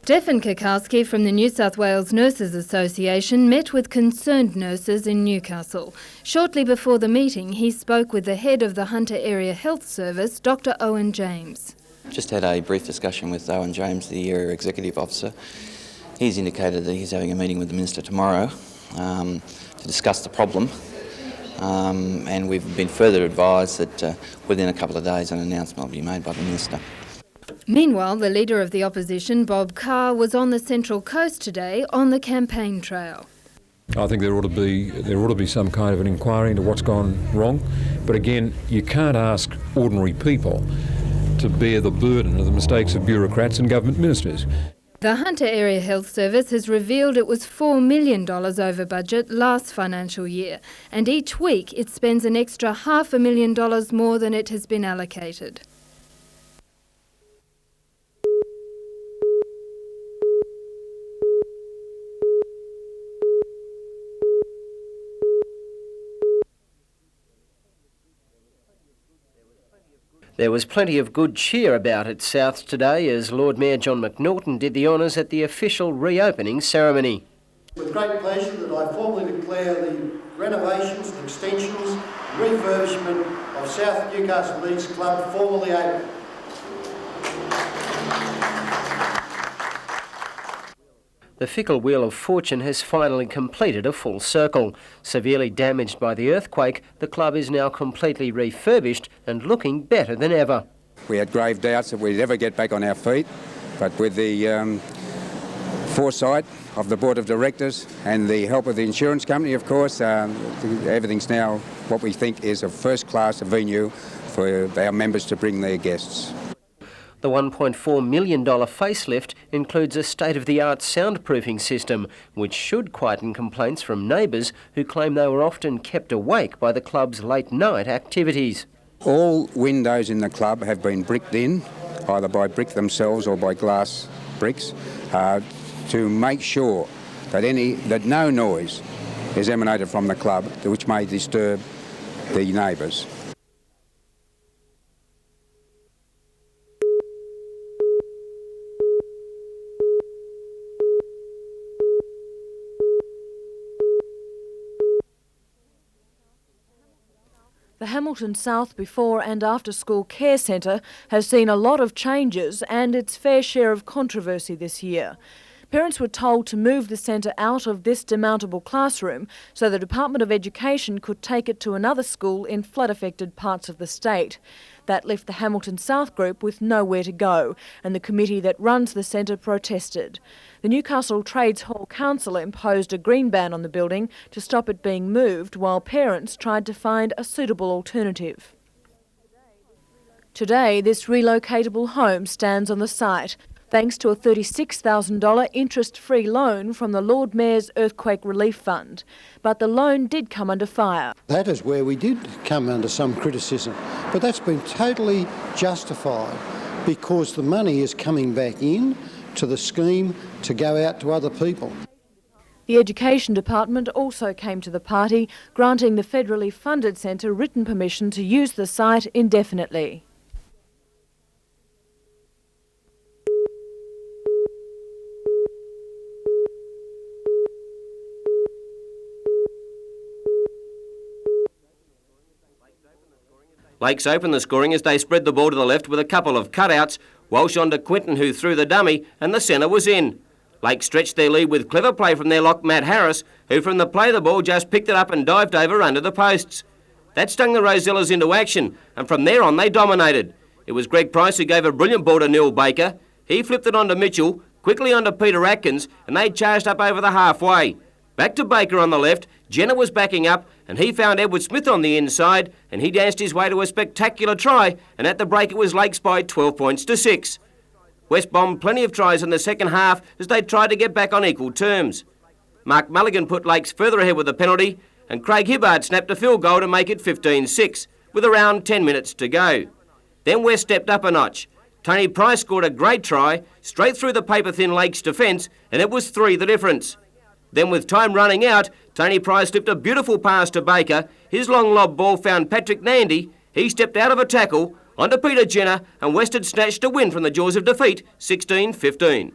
Stefan Kakowski from the New South Wales Nurses Association met with concerned nurses in Newcastle. Shortly before the meeting, he spoke with the head of the Hunter Area Health Service, Dr. Owen James. Just had a brief discussion with Owen James, the Area Executive Officer. He's indicated that he's having a meeting with the Minister tomorrow to discuss the problem, and we've been further advised that within a couple of days an announcement will be made by the Minister. Meanwhile, the Leader of the Opposition, Bob Carr, was on the Central Coast today on the campaign trail. I think there ought to be some kind of an inquiry into what's gone wrong. But again, you can't ask ordinary people to bear the burden of the mistakes of bureaucrats and government ministers. The Hunter Area Health Service has revealed it was $4 million over budget last financial year, and each week it spends an extra $500,000 more than it has been allocated. There was plenty of good cheer about at South today as Lord Mayor John McNaughton did the honours at the official reopening ceremony. With great pleasure that I formally declare the renovations, extensions, refurbishment of South Newcastle Leagues Club formally open. The fickle wheel of fortune has finally completed a full circle. Severely damaged by the earthquake, the club is now completely refurbished and looking better than ever. We had grave doubts that we'd ever get back on our feet, but with the foresight of the Board of Directors and the help of the insurance company, of course, everything's now what we think is a first-class venue for our members to bring their guests. The $1.4 million facelift includes a state-of-the-art soundproofing system, which should quieten complaints from neighbours who claim they were often kept awake by the club's late-night activities. All windows in the club have been bricked in, either by brick themselves or by glass bricks, to make sure that no noise is emanated from the club which may disturb the neighbours. The Hamilton South Before and After School Care Centre has seen a lot of changes and its fair share of controversy this year. Parents were told to move the centre out of this demountable classroom so the Department of Education could take it to another school in flood-affected parts of the state. That left the Hamilton South group with nowhere to go, and the committee that runs the centre protested. The Newcastle Trades Hall Council imposed a green ban on the building to stop it being moved, while parents tried to find a suitable alternative. Today, this relocatable home stands on the site, thanks to a $36,000 interest-free loan from the Lord Mayor's Earthquake Relief Fund. But the loan did come under fire. That is where we did come under some criticism, but that's been totally justified because the money is coming back in to the scheme to go out to other people. The Education Department also came to the party, granting the federally funded centre written permission to use the site indefinitely. Lakes opened the scoring as they spread the ball to the left with a couple of cutouts. Walsh on to Quinton, who threw the dummy, and the centre was in. Lakes stretched their lead with clever play from their lock Matt Harris, who from the play of the ball just picked it up and dived over under the posts. That stung the Rosellas into action, and from there on they dominated. It was Greg Price who gave a brilliant ball to Neil Baker. He flipped it onto Mitchell, quickly onto Peter Atkins, and they charged up over the halfway. Back to Baker on the left, Jenner was backing up, and he found Edward Smith on the inside, and he danced his way to a spectacular try, and at the break it was Lakes by 12 points to 6. West bombed plenty of tries in the second half as they tried to get back on equal terms. Mark Mulligan put Lakes further ahead with a penalty, and Craig Hibbard snapped a field goal to make it 15-6, with around 10 minutes to go. Then West stepped up a notch. Tony Price scored a great try, straight through the paper-thin Lakes defence, and it was 3 the difference. Then with time running out, Tony Price slipped a beautiful pass to Baker. His long lob ball found Patrick Nandy. He stepped out of a tackle, onto Peter Jenner, and West had snatched a win from the jaws of defeat, 16-15.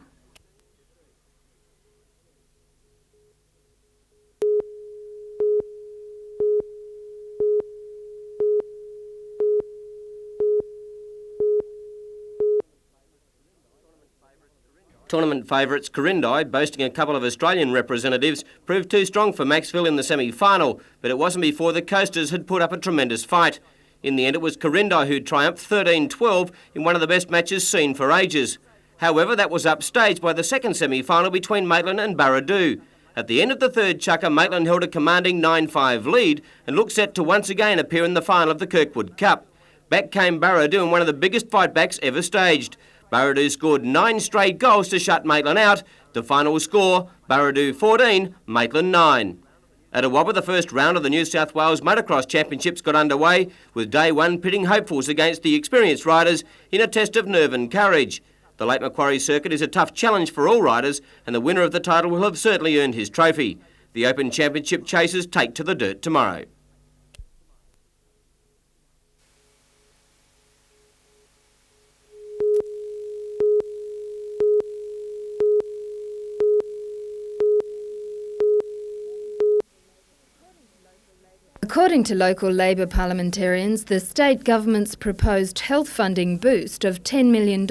Tournament favourites Corindai, boasting a couple of Australian representatives, proved too strong for Maxville in the semi-final, but it wasn't before the Coasters had put up a tremendous fight. In the end, it was Corindai who triumphed 13-12 in one of the best matches seen for ages. However, that was upstaged by the second semi-final between Maitland and Barradoo. At the end of the third chukker, Maitland held a commanding 9-5 lead and looked set to once again appear in the final of the Kirkwood Cup. Back came Barradoo in one of the biggest fightbacks ever staged. Barradoo scored 9 straight goals to shut Maitland out. The final score, Barradoo 14, Maitland 9. At Awabba, the first round of the New South Wales Motocross Championships got underway, with day one pitting hopefuls against the experienced riders in a test of nerve and courage. The Lake Macquarie circuit is a tough challenge for all riders, and the winner of the title will have certainly earned his trophy. The Open Championship chasers take to the dirt tomorrow. According to local Labor parliamentarians, the state government's proposed health funding boost of $10 million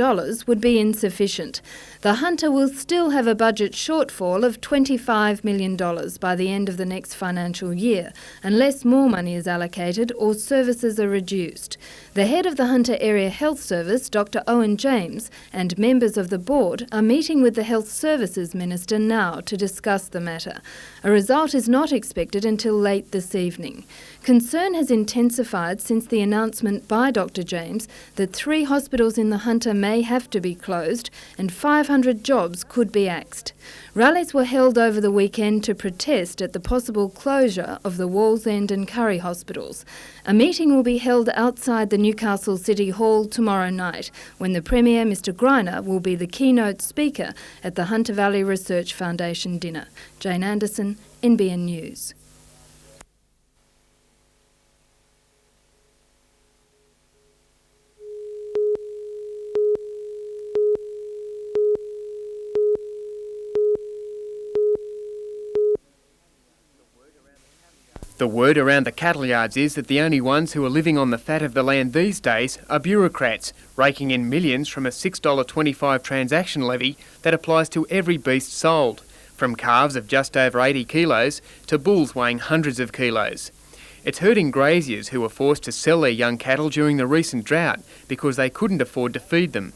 would be insufficient. The Hunter will still have a budget shortfall of $25 million by the end of the next financial year, unless more money is allocated or services are reduced. The head of the Hunter Area Health Service, Dr. Owen James, and members of the board are meeting with the Health Services Minister now to discuss the matter. A result is not expected until late this evening. Concern has intensified since the announcement by Dr. James that 3 hospitals in the Hunter may have to be closed and 500 jobs could be axed. Rallies were held over the weekend to protest at the possible closure of the Wallsend and Curry hospitals. A meeting will be held outside the Newcastle City Hall tomorrow night, when the Premier, Mr Greiner, will be the keynote speaker at the Hunter Valley Research Foundation dinner. Jane Anderson, NBN News. The word around the cattle yards is that the only ones who are living on the fat of the land these days are bureaucrats, raking in millions from a $6.25 transaction levy that applies to every beast sold, from calves of just over 80 kilos to bulls weighing hundreds of kilos. It's hurting graziers who were forced to sell their young cattle during the recent drought because they couldn't afford to feed them.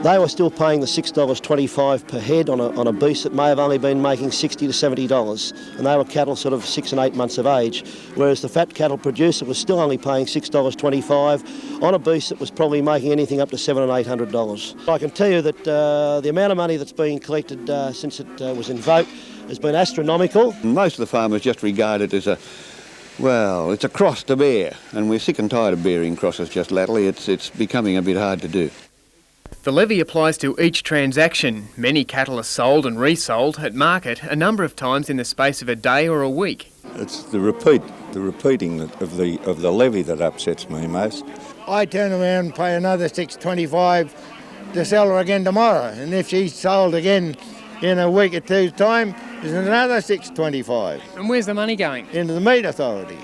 They were still paying the $6.25 per head on a beast that may have only been making $60 to $70, and they were cattle sort of 6 and 8 months of age, whereas the fat cattle producer was still only paying $6.25 on a beast that was probably making anything up to $700 and $800. I can tell you that the amount of money that's been collected since it was invoked has been astronomical. Most of the farmers just regard it as it's a cross to bear, and we're sick and tired of bearing crosses just latterly. It's becoming a bit hard to do. The levy applies to each transaction. Many cattle are sold and resold at market a number of times in the space of a day or a week. It's the repeating of the levy that upsets me most. I turn around and pay another $6.25 to sell her again tomorrow, and if she's sold again in a week or two's time, there's another $6.25. And where's the money going? Into the Meat Authority.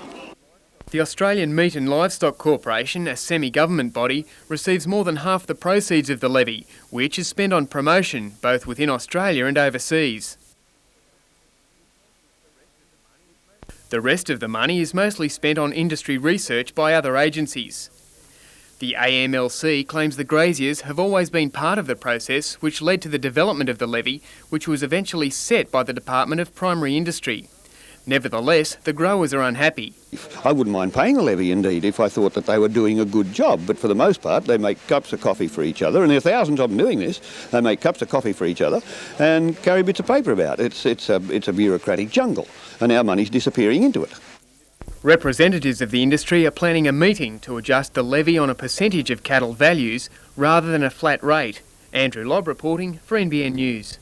The Australian Meat and Livestock Corporation, a semi-government body, receives more than half the proceeds of the levy, which is spent on promotion, both within Australia and overseas. The rest of the money is mostly spent on industry research by other agencies. The AMLC claims the graziers have always been part of the process which led to the development of the levy, which was eventually set by the Department of Primary Industry. Nevertheless, the growers are unhappy. I wouldn't mind paying a levy, indeed, if I thought that they were doing a good job, but for the most part they make cups of coffee for each other, and there are thousands of them doing this. They make cups of coffee for each other and carry bits of paper about. It's a bureaucratic jungle, and our money's disappearing into it. Representatives of the industry are planning a meeting to adjust the levy on a percentage of cattle values rather than a flat rate. Andrew Lobb reporting for NBN News.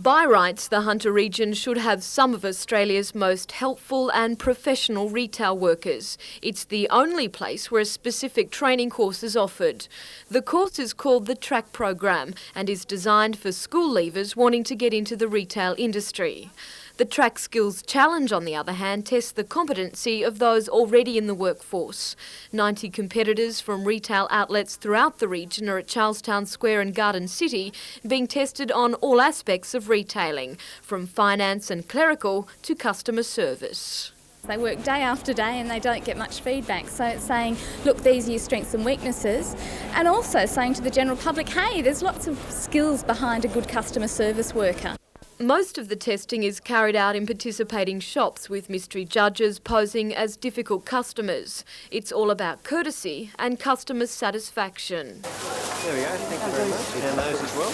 By rights, the Hunter region should have some of Australia's most helpful and professional retail workers. It's the only place where a specific training course is offered. The course is called the TRACK program and is designed for school leavers wanting to get into the retail industry. The TRACK Skills Challenge, on the other hand, tests the competency of those already in the workforce. 90 competitors from retail outlets throughout the region are at Charlestown Square and Garden City, being tested on all aspects of retailing, from finance and clerical to customer service. They work day after day and they don't get much feedback. So it's saying, look, these are your strengths and weaknesses, and also saying to the general public, hey, there's lots of skills behind a good customer service worker. Most of the testing is carried out in participating shops, with mystery judges posing as difficult customers. It's all about courtesy and customer satisfaction. There we go, thank you very much. And those as well.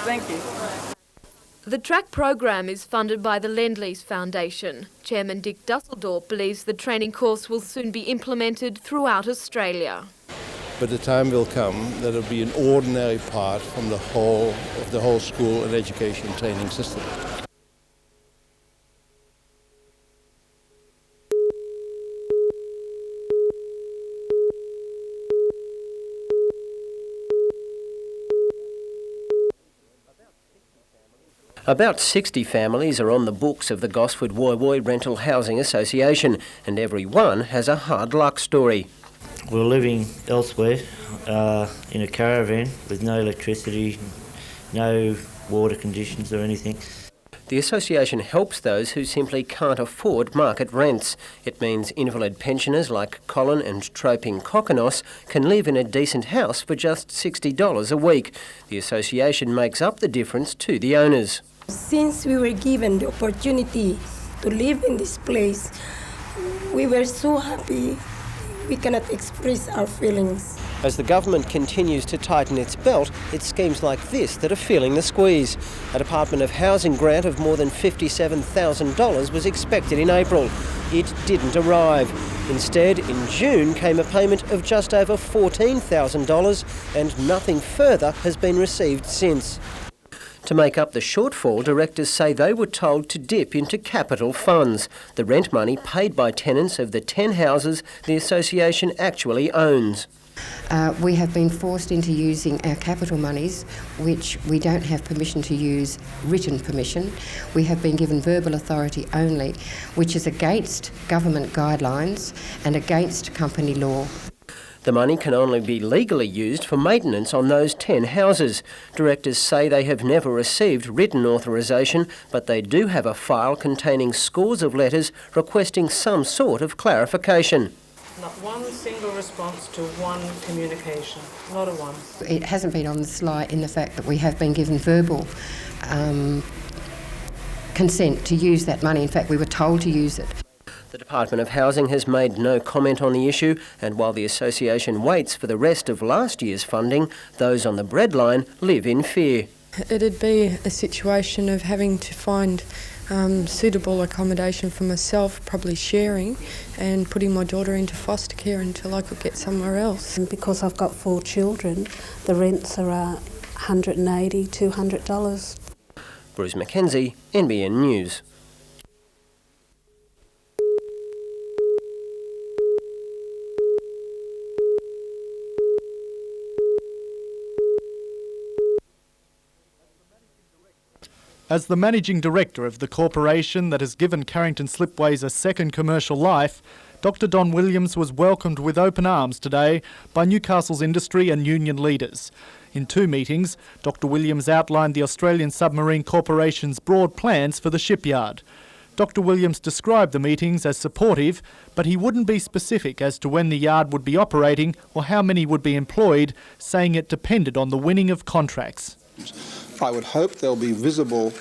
Thank you. The TRACK program is funded by the Lend-Lease Foundation. Chairman Dick Dusseldorp believes the training course will soon be implemented throughout Australia. But the time will come that it'll be an ordinary part from the whole school and education training system. About 60 families are on the books of the Gosford Woy Woy Rental Housing Association, and every one has a hard luck story. We're living elsewhere in a caravan with no electricity, no water conditions or anything. The association helps those who simply can't afford market rents. It means invalid pensioners like Colin and Troping Kokonos can live in a decent house for just $60 a week. The association makes up the difference to the owners. Since we were given the opportunity to live in this place, we were so happy. We cannot express our feelings. As the government continues to tighten its belt, it's schemes like this that are feeling the squeeze. A Department of Housing grant of more than $57,000 was expected in April. It didn't arrive. Instead, in June came a payment of just over $14,000, and nothing further has been received since. To make up the shortfall, directors say they were told to dip into capital funds, the rent money paid by tenants of the 10 houses the association actually owns. We have been forced into using our capital monies, which we don't have permission to use, written permission. We have been given verbal authority only, which is against government guidelines and against company law. The money can only be legally used for maintenance on those 10 houses. Directors say they have never received written authorisation, but they do have a file containing scores of letters requesting some sort of clarification. Not one single response to one communication, not a one. It hasn't been on the sly in the fact that we have been given verbal consent to use that money. In fact, we were told to use it. The Department of Housing has made no comment on the issue, and while the association waits for the rest of last year's funding, those on the breadline live in fear. It'd be a situation of having to find suitable accommodation for myself, probably sharing, and putting my daughter into foster care until I could get somewhere else. And because I've got 4 children, the rents are $180, $200. Bruce Mackenzie, NBN News. As the managing director of the corporation that has given Carrington Slipways a second commercial life, Dr Don Williams was welcomed with open arms today by Newcastle's industry and union leaders. In 2 meetings, Dr Williams outlined the Australian Submarine Corporation's broad plans for the shipyard. Dr Williams described the meetings as supportive, but he wouldn't be specific as to when the yard would be operating or how many would be employed, saying it depended on the winning of contracts. I would hope there'll be visible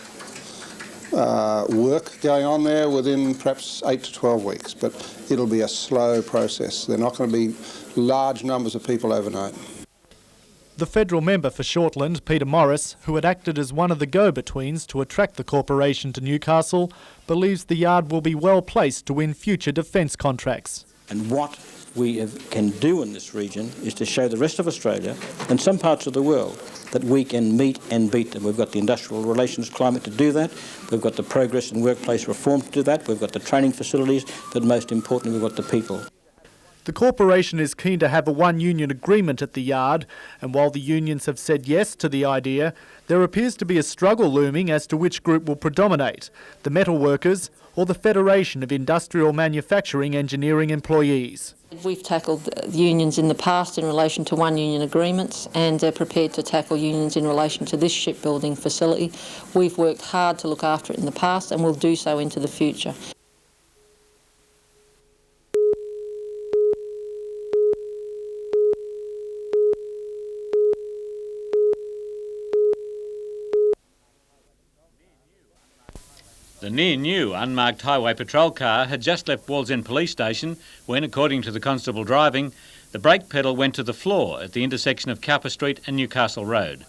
work going on there within perhaps 8 to 12 weeks, but it'll be a slow process. They're not going to be large numbers of people overnight. The federal member for Shortland, Peter Morris, who had acted as one of the go-betweens to attract the corporation to Newcastle, believes the yard will be well placed to win future defence contracts. And what we can do in this region is to show the rest of Australia and some parts of the world that we can meet and beat them. We've got the industrial relations climate to do that. We've got the progress in workplace reform to do that. We've got the training facilities, but most importantly, we've got the people. The corporation is keen to have a one-union agreement at the yard, and while the unions have said yes to the idea, there appears to be a struggle looming as to which group will predominate, the metal workers or the Federation of Industrial Manufacturing Engineering Employees. We've tackled unions in the past in relation to one-union agreements and are prepared to tackle unions in relation to this shipbuilding facility. We've worked hard to look after it in the past and will do so into the future. The near-new unmarked highway patrol car had just left Wallsend Police Station when, according to the constable driving, the brake pedal went to the floor at the intersection of Cowper Street and Newcastle Road.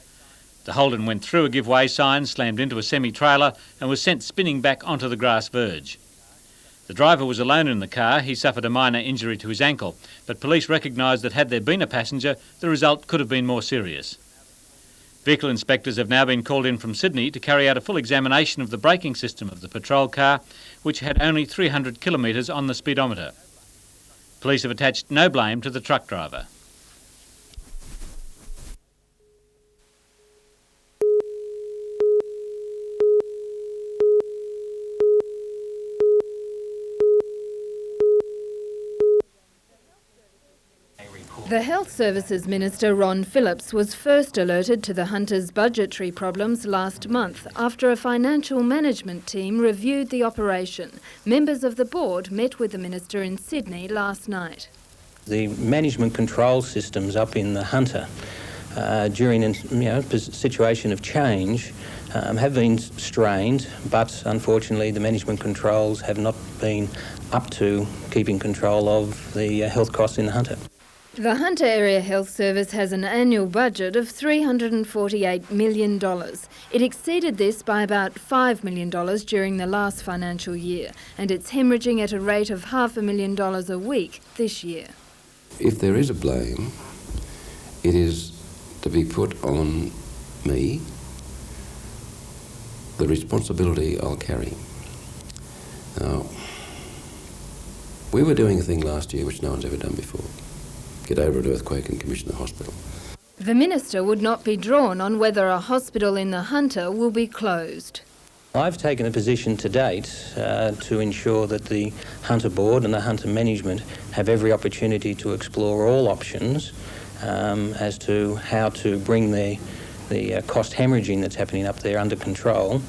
The Holden went through a give-way sign, slammed into a semi-trailer and was sent spinning back onto the grass verge. The driver was alone in the car. He suffered a minor injury to his ankle, but police recognised that had there been a passenger, the result could have been more serious. Vehicle inspectors have now been called in from Sydney to carry out a full examination of the braking system of the patrol car, which had only 300 kilometres on the speedometer. Police have attached no blame to the truck driver. The Health Services Minister Ron Phillips was first alerted to the hunters' budgetary problems last month after a financial management team reviewed the operation. Members of the board met with the minister in Sydney last night. The management control systems up in the Hunter during a situation of change have been strained, but unfortunately the management controls have not been up to keeping control of the health costs in the Hunter. The Hunter Area Health Service has an annual budget of $348 million. It exceeded this by about $5 million during the last financial year, and it's hemorrhaging at a rate of $500,000 a week this year. If there is a blame, it is to be put on me. The responsibility I'll carry. Now, we were doing a thing last year which no one's ever done before. Get over an earthquake and commission a hospital. The minister would not be drawn on whether a hospital in the Hunter will be closed. I've taken a position to date to ensure that the Hunter Board and the Hunter Management have every opportunity to explore all options as to how to bring the cost hemorrhaging that's happening up there under control,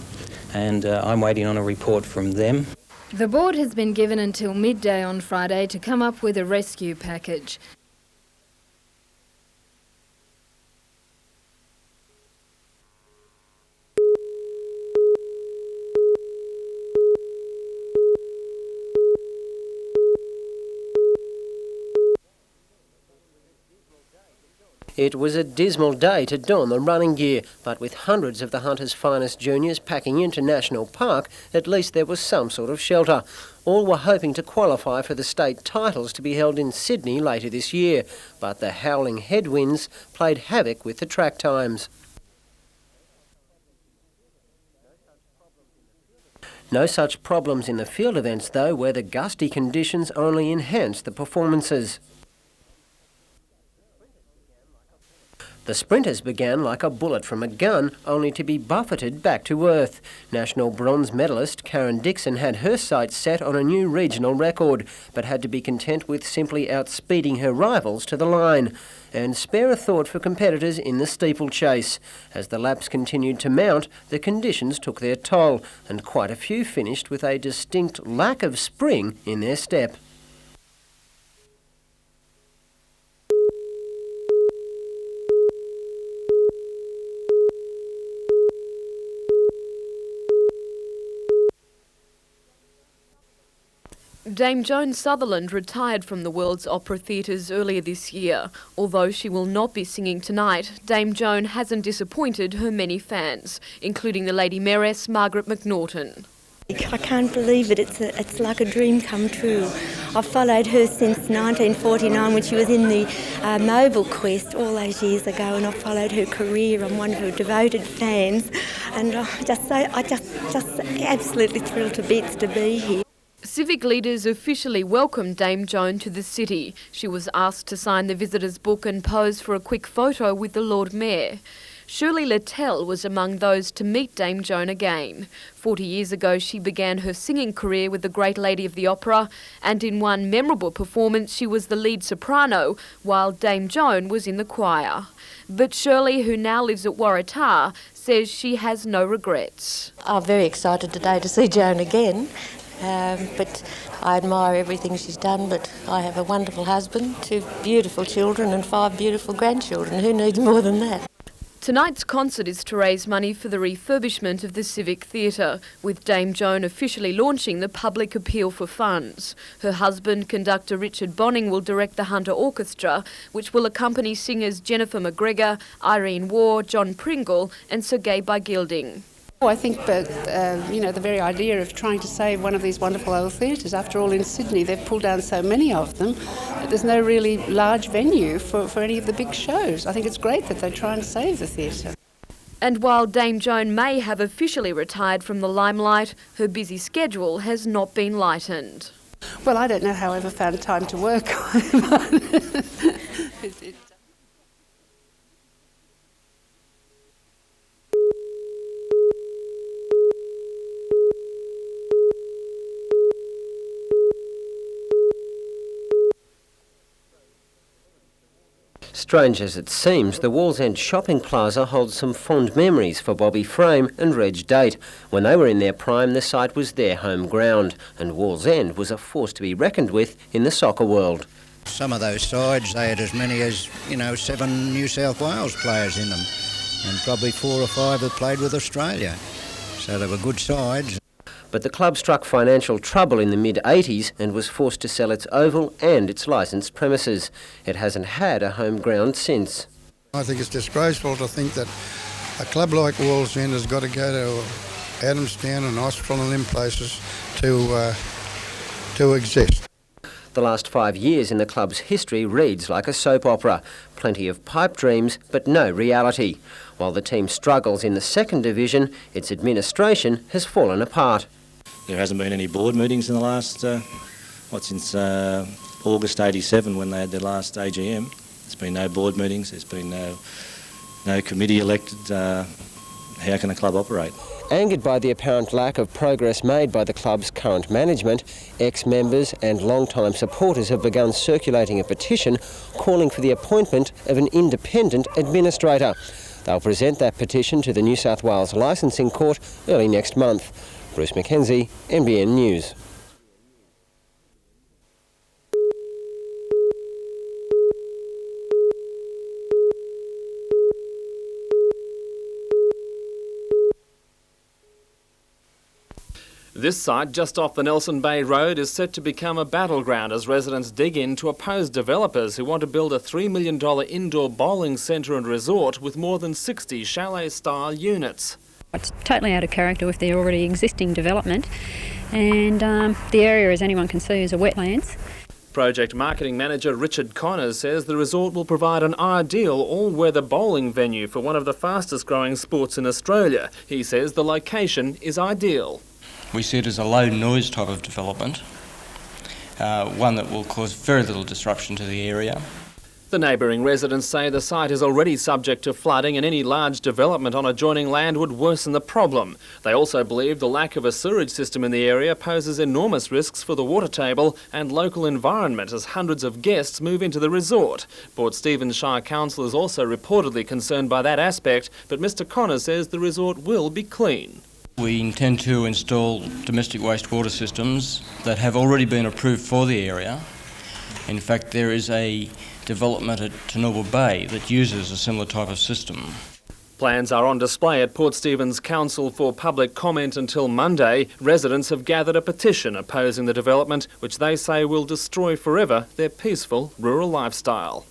and I'm waiting on a report from them. The board has been given until midday on Friday to come up with a rescue package. It was a dismal day to don the running gear, but with hundreds of the Hunter's finest juniors packing into National Park, at least there was some sort of shelter. All were hoping to qualify for the state titles to be held in Sydney later this year, but the howling headwinds played havoc with the track times. No such problems in the field events though, where the gusty conditions only enhanced the performances. The sprinters began like a bullet from a gun, only to be buffeted back to earth. National bronze medalist Karen Dixon had her sights set on a new regional record, but had to be content with simply outspeeding her rivals to the line. And spare a thought for competitors in the steeplechase. As the laps continued to mount, the conditions took their toll, and quite a few finished with a distinct lack of spring in their step. Dame Joan Sutherland retired from the World's Opera Theatres earlier this year. Although she will not be singing tonight, Dame Joan hasn't disappointed her many fans, including the Lady Mayoress Margaret McNaughton. I can't believe it. It's like a dream come true. I've followed her since 1949 when she was in the Mobile Quest all those years ago, and I've followed her career. I'm one of her devoted fans, and I just absolutely thrilled to bits to be here. Civic leaders officially welcomed Dame Joan to the city. She was asked to sign the visitors' book and pose for a quick photo with the Lord Mayor. Shirley Littell was among those to meet Dame Joan again. 40 years ago, she began her singing career with the Great Lady of the Opera, and in one memorable performance, she was the lead soprano, while Dame Joan was in the choir. But Shirley, who now lives at Waratah, says she has no regrets. I'm very excited today to see Joan again. But I admire everything she's done, but I have a wonderful husband, 2 beautiful children and 5 beautiful grandchildren. Who needs more than that? Tonight's concert is to raise money for the refurbishment of the Civic Theatre, with Dame Joan officially launching the public appeal for funds. Her husband, conductor Richard Bonning, will direct the Hunter Orchestra, which will accompany singers Jennifer McGregor, Irene Waugh, John Pringle and Sergei Gilding. I think the very idea of trying to save one of these wonderful old theatres, after all in Sydney they've pulled down so many of them that there's no really large venue for any of the big shows. I think it's great that they try and save the theatre. And while Dame Joan may have officially retired from the limelight, her busy schedule has not been lightened. Well, I don't know how I ever found time to work. Strange as it seems, the Wallsend Shopping Plaza holds some fond memories for Bobby Frame and Reg Date. When they were in their prime, the site was their home ground, and Wallsend was a force to be reckoned with in the soccer world. Some of those sides, they had as many as, 7 New South Wales players in them, and probably 4 or 5 that played with Australia. So they were good sides. But the club struck financial trouble in the mid-80s and was forced to sell its oval and its licensed premises. It hasn't had a home ground since. I think it's disgraceful to think that a club like Wallsend has got to go to Adamstown and Austral and them places to exist. The last 5 years in the club's history reads like a soap opera. Plenty of pipe dreams, but no reality. While the team struggles in the second division, its administration has fallen apart. There hasn't been any board meetings in the last, since August 87 when they had their last AGM. There's been no board meetings, there's been no committee elected. How can a club operate? Angered by the apparent lack of progress made by the club's current management, ex-members and long-time supporters have begun circulating a petition calling for the appointment of an independent administrator. They'll present that petition to the New South Wales Licensing Court early next month. Bruce Mackenzie, NBN News. This site, just off the Nelson Bay Road, is set to become a battleground as residents dig in to oppose developers who want to build a $3 million indoor bowling centre and resort with more than 60 chalet-style units. It's totally out of character with their already existing development, and the area, as anyone can see, is a wetlands. Project Marketing Manager Richard Connors says the resort will provide an ideal all-weather bowling venue for one of the fastest-growing sports in Australia. He says the location is ideal. We see it as a low noise type of development, one that will cause very little disruption to the area. The neighbouring residents say the site is already subject to flooding and any large development on adjoining land would worsen the problem. They also believe the lack of a sewerage system in the area poses enormous risks for the water table and local environment as hundreds of guests move into the resort. Port Stephens Shire Council is also reportedly concerned by that aspect, but Mr Connors says the resort will be clean. We intend to install domestic wastewater systems that have already been approved for the area. In fact, there is a development at Toonoobul Bay that uses a similar type of system. Plans are on display at Port Stephens Council for public comment until Monday. Residents have gathered a petition opposing the development, which they say will destroy forever their peaceful rural lifestyle.